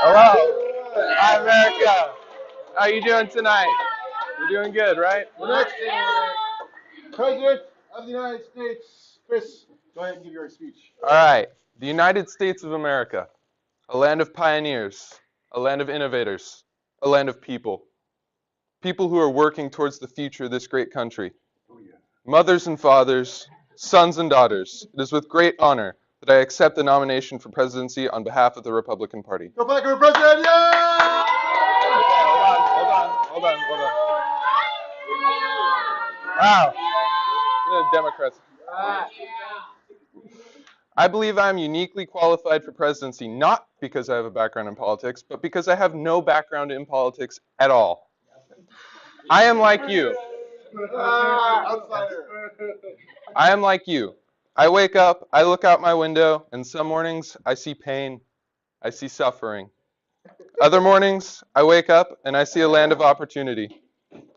Hello. Hi, America. How you doing tonight? You're doing good, right? The next President of the United States, Chris, go ahead and give your speech. All right. The United States of America, a land of pioneers, a land of innovators, a land of people. People who are working towards the future of this great country. Mothers and fathers, sons and daughters, it is with great honor that I accept the nomination for presidency on behalf of the Republican Party. Go back for president, yeah! Hold on. Wow. The Democrats. I believe I am uniquely qualified for presidency, not because I have a background in politics, but because I have no background in politics at all. I am like you. I am like you. I wake up, I look out my window, and some mornings I see pain, I see suffering. Other mornings, I wake up and I see a land of opportunity.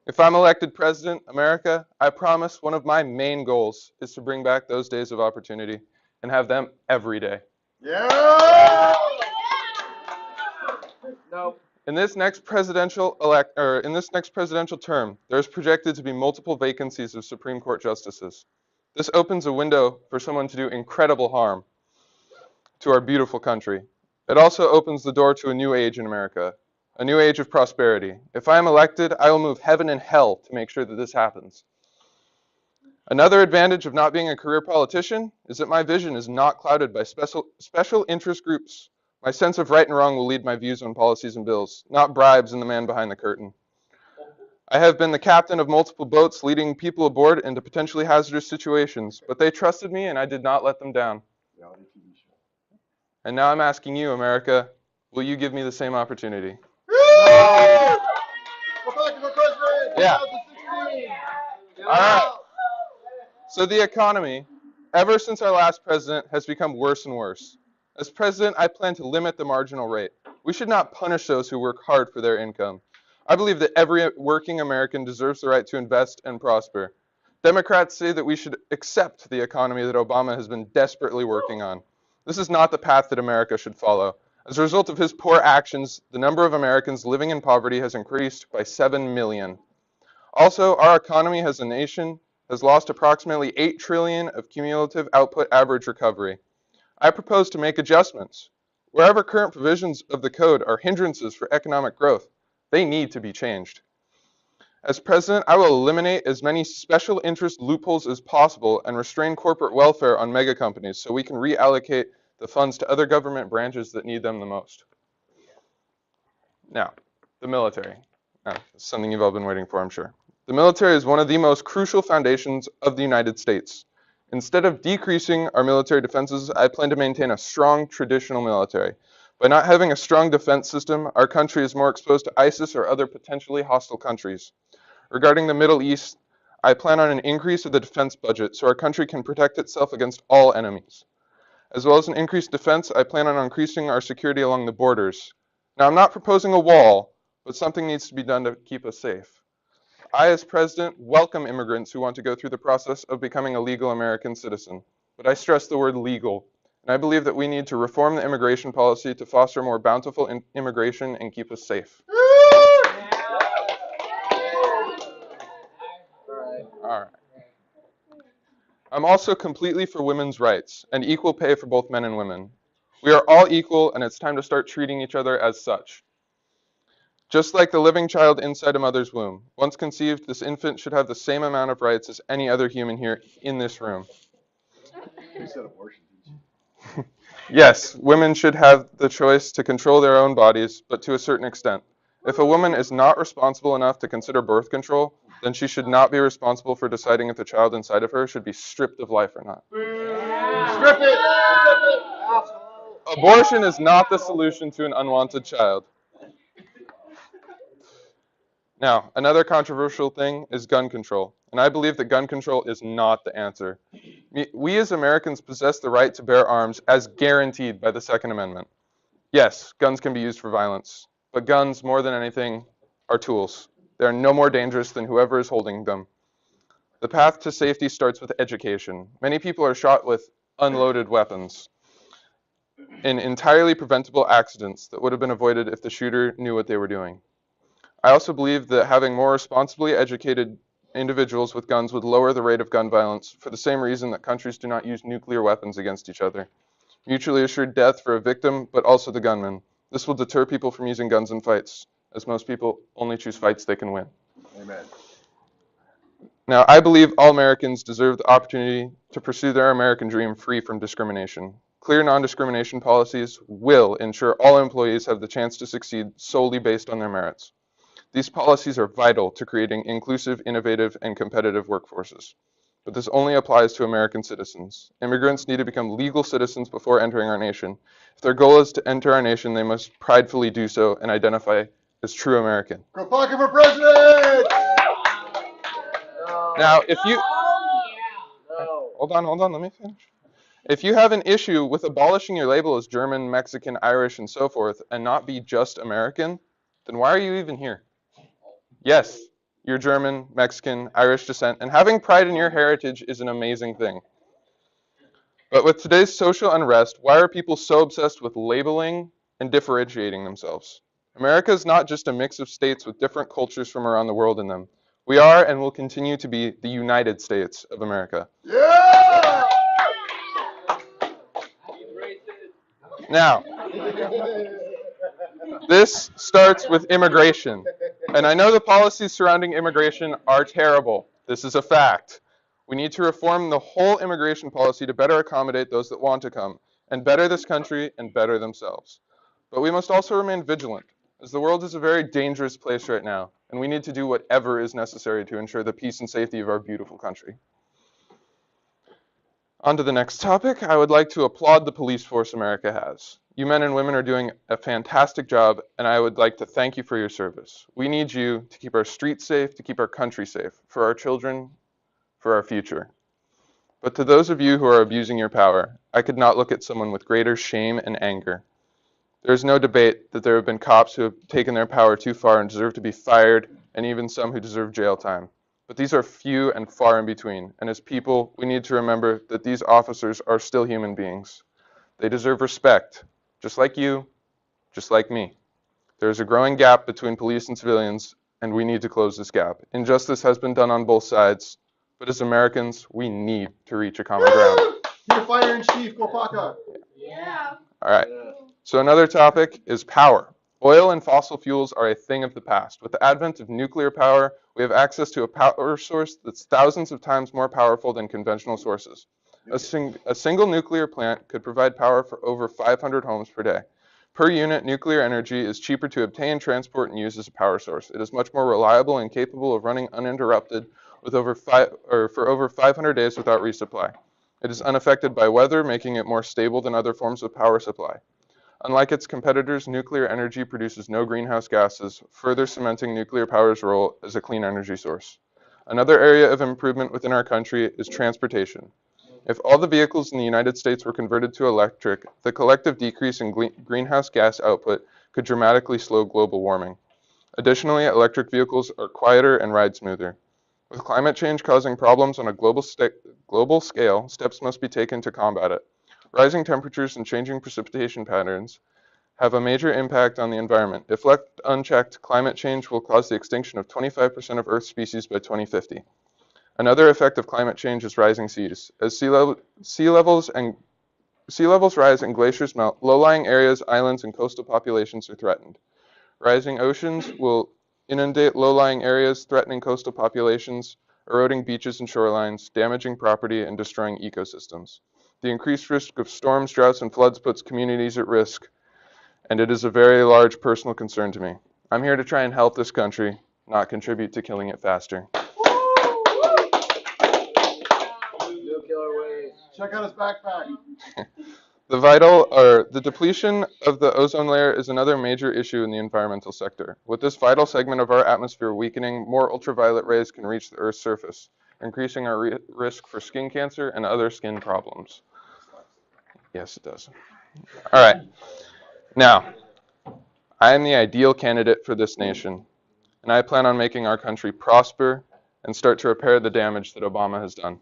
If I'm elected president, America, I promise one of my main goals is to bring back those days of opportunity and have them every day. Yeah! No. In this next presidential term, there is projected to be multiple vacancies of Supreme Court justices. This opens a window for someone to do incredible harm to our beautiful country. It also opens the door to a new age in America, a new age of prosperity. If I am elected, I will move heaven and hell to make sure that this happens. Another advantage of not being a career politician is that my vision is not clouded by special interest groups. My sense of right and wrong will lead my views on policies and bills, not bribes and the man behind the curtain. I have been the captain of multiple boats leading people aboard into potentially hazardous situations, but they trusted me and I did not let them down. And now I'm asking you, America, will you give me the same opportunity? Yeah. All right. So the economy, ever since our last president, has become worse and worse. As president, I plan to limit the marginal rate. We should not punish those who work hard for their income. I believe that every working American deserves the right to invest and prosper. Democrats say that we should accept the economy that Obama has been desperately working on. This is not the path that America should follow. As a result of his poor actions, the number of Americans living in poverty has increased by 7 million. Also, our economy as a nation has lost approximately 8 trillion of cumulative output average recovery. I propose to make adjustments. Wherever current provisions of the code are hindrances for economic growth, they need to be changed. As president, I will eliminate as many special interest loopholes as possible and restrain corporate welfare on mega companies so we can reallocate the funds to other government branches that need them the most. Now, the military. Something you've all been waiting for, I'm sure. The military is one of the most crucial foundations of the United States. Instead of decreasing our military defenses, I plan to maintain a strong traditional military. By not having a strong defense system, our country is more exposed to ISIS or other potentially hostile countries. Regarding the Middle East, I plan on an increase of the defense budget so our country can protect itself against all enemies. As well as an increased defense, I plan on increasing our security along the borders. Now, I'm not proposing a wall, but something needs to be done to keep us safe. I, as president, welcome immigrants who want to go through the process of becoming a legal American citizen. But I stress the word legal. And I believe that we need to reform the immigration policy to foster more bountiful immigration and keep us safe. All right. I'm also completely for women's rights and equal pay for both men and women. We are all equal, and it's time to start treating each other as such. Just like the living child inside a mother's womb, once conceived, this infant should have the same amount of rights as any other human here in this room. You said abortion. Yes, women should have the choice to control their own bodies, but to a certain extent. If a woman is not responsible enough to consider birth control, then she should not be responsible for deciding if the child inside of her should be stripped of life or not. Strip it! Abortion is not the solution to an unwanted child. Now, another controversial thing is gun control, and I believe that gun control is not the answer. We as Americans possess the right to bear arms as guaranteed by the Second Amendment. Yes, guns can be used for violence, but guns, more than anything, are tools. They are no more dangerous than whoever is holding them. The path to safety starts with education. Many people are shot with unloaded weapons. in entirely preventable accidents that would have been avoided if the shooter knew what they were doing. I also believe that having more responsibly educated individuals with guns would lower the rate of gun violence for the same reason that countries do not use nuclear weapons against each other. Mutually assured death for a victim, but also the gunman. This will deter people from using guns in fights, as most people only choose fights they can win. Amen. Now, I believe all Americans deserve the opportunity to pursue their American dream free from discrimination. Clear non-discrimination policies will ensure all employees have the chance to succeed solely based on their merits. These policies are vital to creating inclusive, innovative, and competitive workforces. But this only applies to American citizens. Immigrants need to become legal citizens before entering our nation. If their goal is to enter our nation, they must pridefully do so and identify as true American. Kropotkin for president! Now, if you... Hold on, let me finish. If you have an issue with abolishing your label as German, Mexican, Irish, and so forth, and not be just American, then why are you even here? Yes, you're German, Mexican, Irish descent, and having pride in your heritage is an amazing thing. But with today's social unrest, why are people so obsessed with labeling and differentiating themselves? America is not just a mix of states with different cultures from around the world in them. We are and will continue to be the United States of America. Yeah! Now, this starts with immigration. And I know the policies surrounding immigration are terrible. This is a fact. We need to reform the whole immigration policy to better accommodate those that want to come, and better this country and better themselves. But we must also remain vigilant, as the world is a very dangerous place right now, and we need to do whatever is necessary to ensure the peace and safety of our beautiful country. On to the next topic. I would like to applaud the police force America has. You men and women are doing a fantastic job, and I would like to thank you for your service. We need you to keep our streets safe, to keep our country safe, for our children, for our future. But to those of you who are abusing your power, I could not look at someone with greater shame and anger. There is no debate that there have been cops who have taken their power too far and deserve to be fired, and even some who deserve jail time. But these are few and far in between, and as people, we need to remember that these officers are still human beings. They deserve respect, just like you, just like me. There is a growing gap between police and civilians, and we need to close this gap. Injustice has been done on both sides, but as Americans, we need to reach a common ground. Your fire in chief, Kropotkin. Yeah. All right. So another topic is power. Oil and fossil fuels are a thing of the past. With the advent of nuclear power, we have access to a power source that's thousands of times more powerful than conventional sources. A single nuclear plant could provide power for over 500 homes per day. Per unit, nuclear energy is cheaper to obtain, transport, and use as a power source. It is much more reliable and capable of running uninterrupted with for over 500 days without resupply. It is unaffected by weather, making it more stable than other forms of power supply. Unlike its competitors, nuclear energy produces no greenhouse gases, further cementing nuclear power's role as a clean energy source. Another area of improvement within our country is transportation. If all the vehicles in the United States were converted to electric, the collective decrease in greenhouse gas output could dramatically slow global warming. Additionally, electric vehicles are quieter and ride smoother. With climate change causing problems on a global scale, steps must be taken to combat it. Rising temperatures and changing precipitation patterns have a major impact on the environment. If left unchecked, climate change will cause the extinction of 25% of Earth's species by 2050. Another effect of climate change is rising seas. As sea levels rise and glaciers melt, low-lying areas, islands, and coastal populations are threatened. Rising oceans will inundate low-lying areas, threatening coastal populations, eroding beaches and shorelines, damaging property, and destroying ecosystems. The increased risk of storms, droughts, and floods puts communities at risk, and it is a very large personal concern to me. I'm here to try and help this country, not contribute to killing it faster. Check out his backpack. The depletion of the ozone layer is another major issue in the environmental sector. With this vital segment of our atmosphere weakening, more ultraviolet rays can reach the Earth's surface, increasing our risk for skin cancer and other skin problems. Yes, it does. All right. Now, I am the ideal candidate for this nation, and I plan on making our country prosper and start to repair the damage that Obama has done.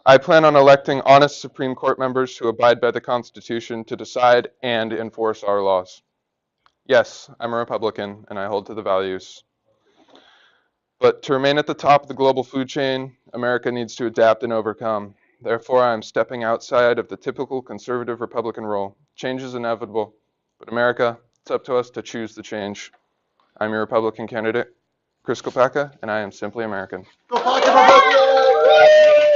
I plan on electing honest Supreme Court members who abide by the Constitution to decide and enforce our laws. Yes, I'm a Republican and I hold to the values. But to remain at the top of the global food chain, America needs to adapt and overcome. Therefore, I am stepping outside of the typical conservative Republican role. Change is inevitable, but America, it's up to us to choose the change. I'm your Republican candidate, Chris Kopacka, and I am simply American. Go Packer,